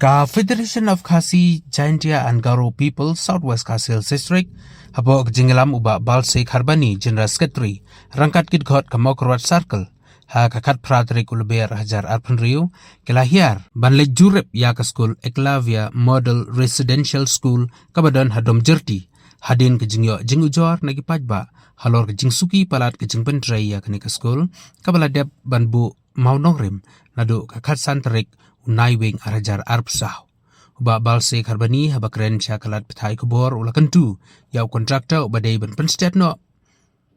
Ka Federation of Khasi, Jaintia and Garo People, Southwest Khasi Hills District, habok jinglam uba balse kharbani General Secretary, rangkat kit got kamokrat circle, ha kakat pratrik ulber hajar arpan rio, kelahiar, banle jurep ya ke school Eklavia Model Residential School, kabadon hadom jerti, hadin ke jingyo jingujor nagi pajba, halor ke jingsuki palat ke jingpentrai ya ke school, kabaladep banbu maunongrim, nado kakat santerik, unai wing arajar arpsah. Uba balse kharbani haba keren syakalat petai kubor ula kentu, yau kontraktor uba day ban penstet no.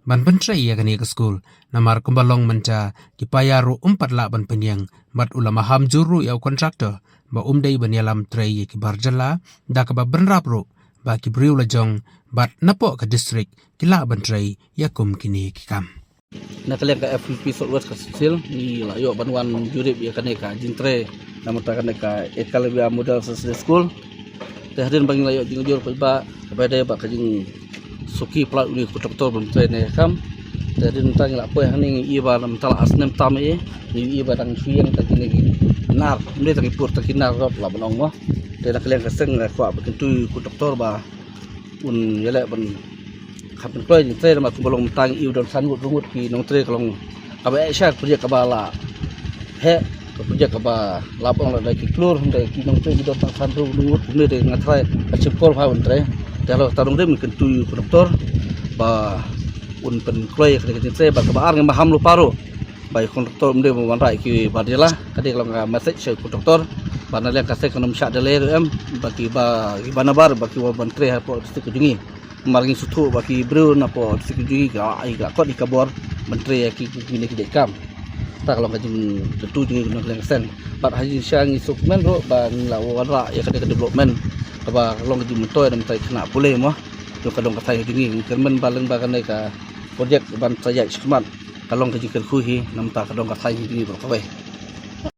Ban pentrai ya kani ke school, namar kumbalong menca kipayaru la ban penyang, mat ula maham juru yau kontraktor, ba day ban yalam tray ya kibar jala, da kaba benrap ru, ba kibri ula jong, bat napo ke distrik, kila ban tray ya kum kini kikam. Nakalian ka FPP Southwest Kasil ni layo banwan jurip ya kane ka jintre namutakan ka Eklavia Model Residential School tehadin bang layo jingjur pa kepada ba kajing suki plat uni kutok bentre ne kam tehadin tang la po yang ni iba nam tala asnem tame ni iba tang suyang ta kini nar mde tang pur ta kinar rop la banong mo te nakalian ka seng la kwa bekentu kutok ba un yele ban kapan kau yang terakhir mak belum tang iu dan sangut rungut ki nong terakhir kalau kabar esyak kerja kabala he kerja kabala lapang lah dari klur dari ki nong terakhir kita tang sangut rungut kemudian dengan terakhir acip kol hawan terakhir kalau tarung dia mungkin tu doktor bah un pen kloi kerja terakhir bah kabar dengan maham lu paru baik konduktor kemudian mewanrai ki badilah kadi kalau nggak message saya konduktor bana liang kasih konom syak dalai bagi banabar bagi waban terakhir apa distik jungi margi sutu bagi bro napo sekujui ga ai ga kot ikabor menteri ki kini kidekam ta kalau kajin tentu jungi guna lengsen pat haji syang isukmen ro bang lawara ya kada development apa kalau kajin mentoy dan tai kena boleh mah do kadong katai jungi kermen baleng bagan ka projek ban saya sekemat kalau kajin kerkuhi nam ta kadong katai jungi berkawai